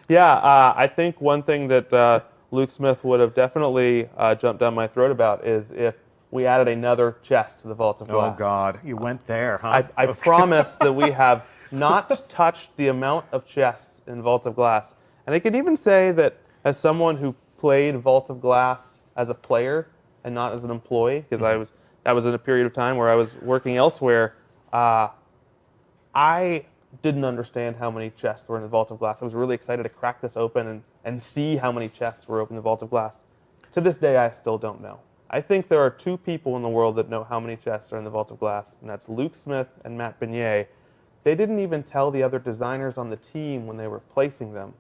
Yeah, I think one thing that Luke Smith would have definitely jumped down my throat about is if we added another chest to the Vault of Glass. Oh, God. You went there, huh? I promise that we have not touched the amount of chests in Vault of Glass. And I can even say that as someone who played Vault of Glass as a player and not as an employee, because that was in a period of time where I was working elsewhere, I didn't understand how many chests were in the Vault of Glass. I was really excited to crack this open and see how many chests were open in the Vault of Glass. To this day, I still don't know. I think there are two people in the world that know how many chests are in the Vault of Glass, and that's Luke Smith and Matt Beignet. They didn't even tell the other designers on the team when they were placing them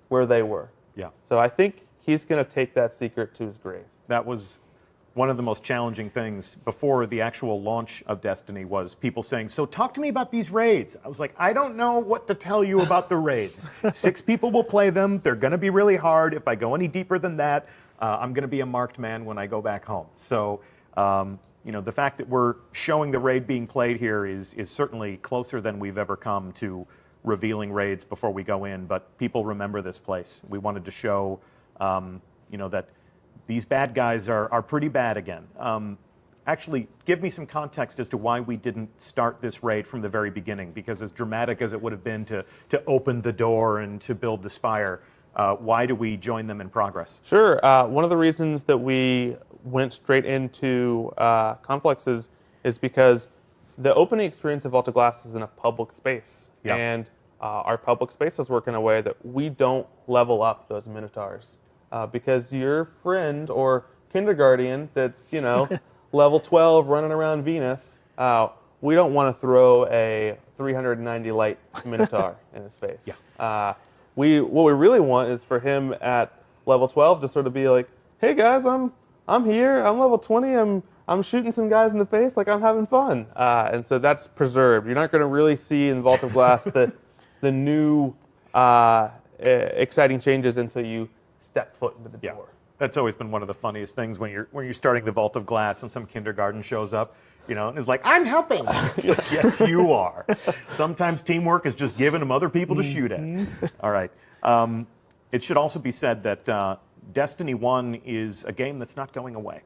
where they were. Yeah. So I think he's going to take that secret to his grave. That was one of the most challenging things before the actual launch of Destiny was people saying, so talk to me about these raids. I was like, I don't know what to tell you about the raids. 6 people will play them. They're going to be really hard. If I go any deeper than that, I'm going to be a marked man when I go back home. So, you know, the fact that we're showing the raid being played here is certainly closer than we've ever come to revealing raids before we go in. But people remember this place. We wanted to show, you know, that these bad guys are pretty bad again. Actually, give me some context as to why we didn't start this raid from the very beginning, because as dramatic as it would have been to open the door and to build the spire, why do we join them in progress? Sure. One of the reasons that we went straight into Conflicts is because the opening experience of Vault of Glass is in a public space. Yeah. And our public spaces work in a way that we don't level up those Minotaurs. Because your friend or kindergarten that's, you know, level 12 running around Venus, we don't want to throw a 390 light Minotaur in his face. Yeah. What we really want is for him at level 12 to sort of be like, hey guys, I'm here, I'm level 20, I'm shooting some guys in the face, like I'm having fun. And so that's preserved. You're not going to really see in Vault of Glass the new exciting changes until you step foot into the door. That's always been one of the funniest things when you're starting the Vault of Glass and some kindergarten shows up, you know, and is like, I'm helping. It's like, yes, you are. Sometimes teamwork is just giving them other people to shoot at. All right. It should also be said that Destiny 1 is a game that's not going away.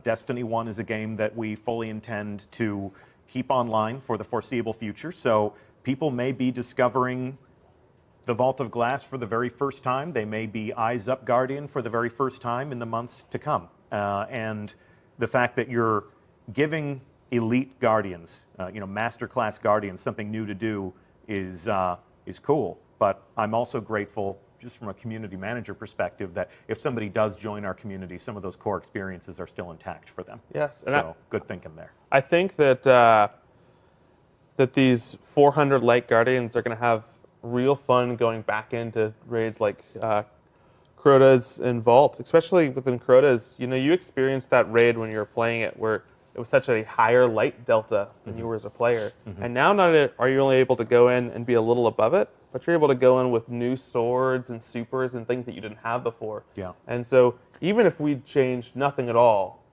Destiny 1 is a game that we fully intend to keep online for the foreseeable future. So people may be discovering the Vault of Glass for the very first time. They may be Eyes Up Guardian for the very first time in the months to come. And the fact that you're giving elite Guardians, you know, masterclass Guardians, something new to do is cool. But I'm also grateful, just from a community manager perspective, that if somebody does join our community, some of those core experiences are still intact for them. Yes. And so good thinking there. I think that that these 400 light Guardians are going to have real fun going back into raids like Crota's and Vault, especially within Crota's. You know, you experienced that raid when you were playing it where it was such a higher light delta than you were as a player. And now not only are you only able to go in and be a little above it, but you're able to go in with new swords and supers and things that you didn't have before. Yeah. And so even if we changed nothing at all,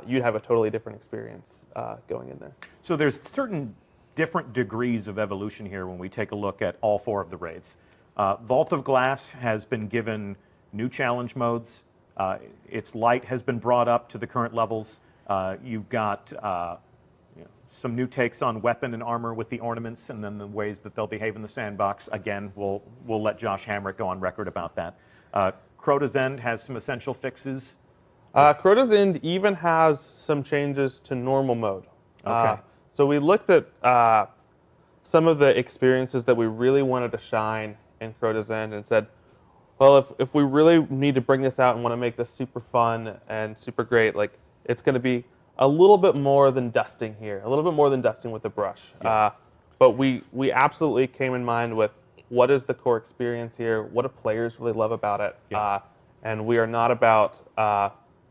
you'd have a totally different experience going in there. So there's certain different degrees of evolution here when we take a look at all 4 of the raids. Vault of Glass has been given new challenge modes. Its light has been brought up to the current levels. You've got some new takes on weapon and armor with the ornaments, and then the ways that they'll behave in the sandbox. Again, we'll let Josh Hamrick go on record about that. Crota's End has some essential fixes. Crota's End even has some changes to normal mode. Okay. So we looked at some of the experiences that we really wanted to shine in Crota's End and said, well, if we really need to bring this out and want to make this super fun and super great, like it's going to be a little bit more than dusting here, a little bit more than dusting with a brush. Yeah. But we absolutely came in mind with what is the core experience here, what do players really love about it, Yeah. and we are not about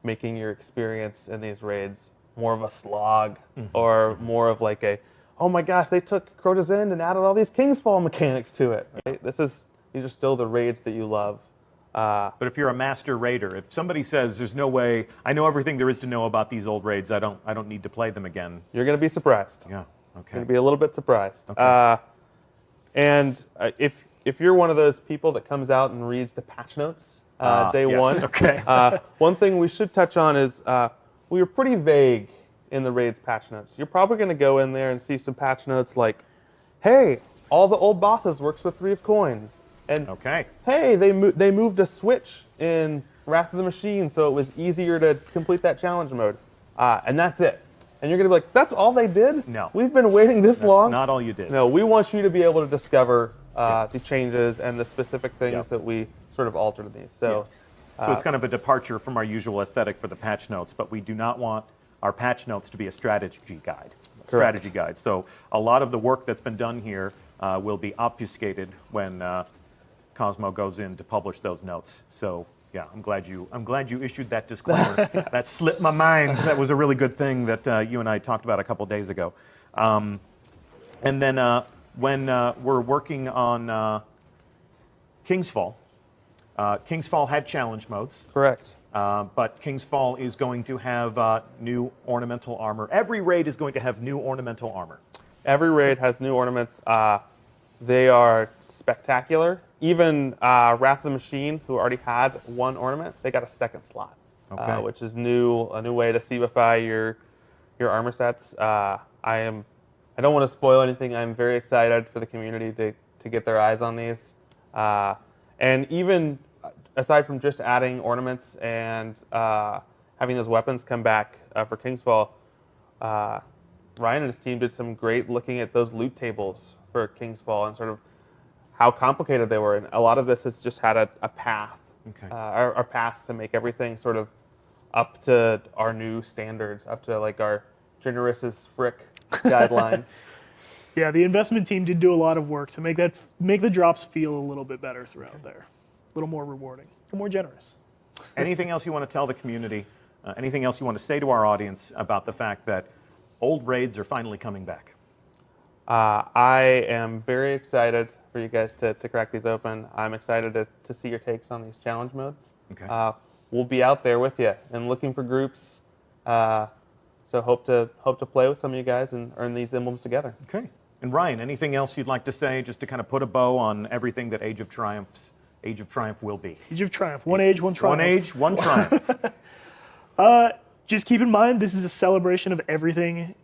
making your experience in these raids more of a slog or more of like a, oh my gosh, they took Crota's End and added all these Kingsfall mechanics to it. Right? These are still the raids that you love. But if you're a master raider, if somebody says there's no way, I know everything there is to know about these old raids, I don't need to play them again. You're going to be surprised. Yeah. You're Okay. going to be a little bit surprised. Okay. And if you're one of those people that comes out and reads the patch notes day yes. one, Okay. one thing we should touch on is we were pretty vague in the raids patch notes. You're probably going to go in there and see some patch notes like, hey, all the old bosses works with 3 of coins. And Okay. hey, they moved a switch in Wrath of the Machine so it was easier to complete that challenge mode. And that's it. And you're going to be like, that's all they did? No. We've been waiting this That's long? not all you did. No, we want you to be able to discover the changes and the specific things Yep. that we sort of altered in these. So, So it's kind of a departure from our usual aesthetic for the patch notes, but we do not want our patch notes to be a strategy guide. Strategy guide. So a lot of the work that's been done here will be obfuscated when Cosmo goes in to publish those notes. So yeah, I'm glad you issued that disclaimer. That slipped my mind. That was a really good thing that you and I talked about a couple days ago. And then when we're working on Kingsfall, Kingsfall had challenge modes. correct. But Kingsfall is going to have new ornamental armor. Every raid is going to have new ornamental armor. Every raid has new ornaments. They are spectacular. Even Wrath of the Machine, who already had 1 ornament, they got a 2nd slot, Okay. which is a new way to Sievify your armor sets. I don't want to spoil anything. I'm very excited for the community to get their eyes on these. And even aside from just adding ornaments and having those weapons come back for Kingsfall, Ryan and his team did some great looking at those loot tables for Kingsfall and sort of how complicated they were. And a lot of this has just had a path, Okay. our paths to make everything sort of up to our new standards, up to like our generous as frick guidelines. Yeah, the investment team did do a lot of work to make the drops feel a little bit better throughout there, a little more rewarding, a little more generous. Anything else you want to tell the community? Anything else you want to say to our audience about the fact that old raids are finally coming back? I am very excited for you guys to crack these open. I'm excited to see your takes on these challenge modes. Okay. We'll be out there with you and looking for groups. So hope to play with some of you guys and earn these emblems together. Okay. And Ryan, anything else you'd like to say just to kind of put a bow on everything that Age of Triumph will be? Age of Triumph, one age, one triumph. One age, one triumph. Just keep in mind, this is a celebration of everything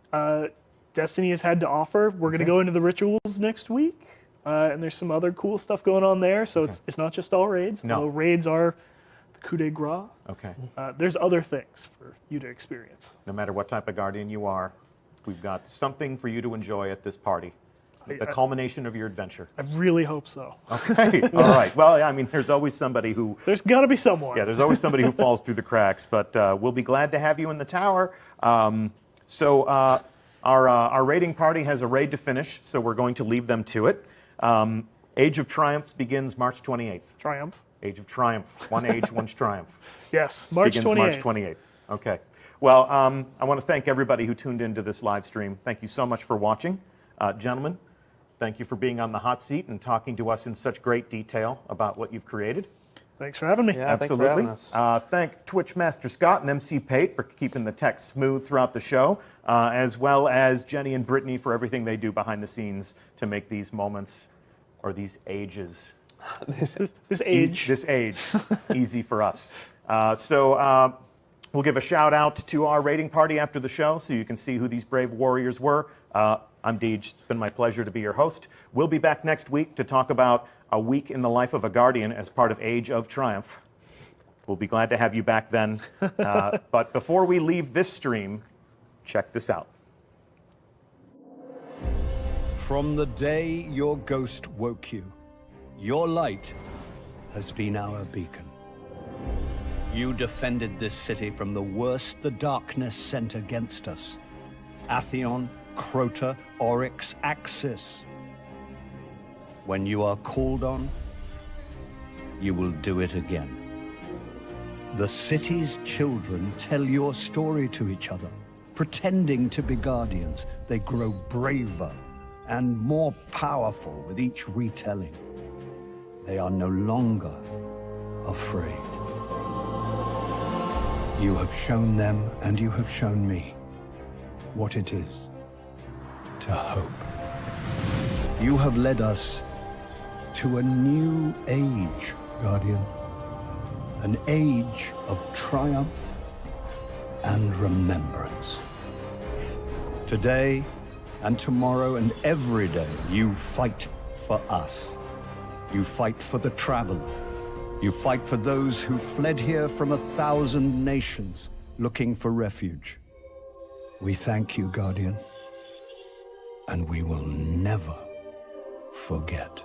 Destiny has had to offer. We're going to go into the rituals next week, and there's some other cool stuff going on there. So it's not just all raids. No. Although raids are the coup de grace. Okay. There's other things for you to experience. No matter what type of guardian you are, we've got something for you to enjoy at this party. The culmination of your adventure. I really hope so. Okay. All right. Well, I mean, there's always somebody who There's got to be someone. Yeah, there's always somebody who falls through the cracks, but we'll be glad to have you in the tower. Our raiding party has a raid to finish, so we're going to leave them to it. Age of Triumph begins March 28th. Triumph. Age of Triumph. One age, one triumph. Yes, March Begins 28th. March 28th. Okay. Well, I want to thank everybody who tuned into this live stream. Thank you so much for watching. Gentlemen, thank you for being on the hot seat and talking to us in such great detail about what you've created. Thanks for having me. Yeah, Absolutely. thanks for having us. Thank Twitch Master Scott and MC Pate for keeping the tech smooth throughout the show, as well as Jenny and Brittany for everything they do behind the scenes to make these moments, or these ages, This age. easy for us. We'll give a shout out to our raiding party after the show so you can see who these brave warriors were. I'm Deej. It's been my pleasure to be your host. We'll be back next week to talk about a week in the life of a Guardian as part of Age of Triumph. We'll be glad to have you back then. But before we leave this stream, check this out. From the day your ghost woke you, your light has been our beacon. You defended this city from the worst the darkness sent against us. Atheon, Crota, Oryx, Axis. When you are called on, you will do it again. The city's children tell your story to each other. Pretending to be guardians, they grow braver and more powerful with each retelling. They are no longer afraid. You have shown them, and you have shown me, what it is to hope. You have led us to a new age, Guardian. An age of triumph and remembrance. Today and tomorrow and every day, you fight for us. You fight for the traveler. You fight for those who fled here from 1,000 nations looking for refuge. We thank you, Guardian, and we will never forget.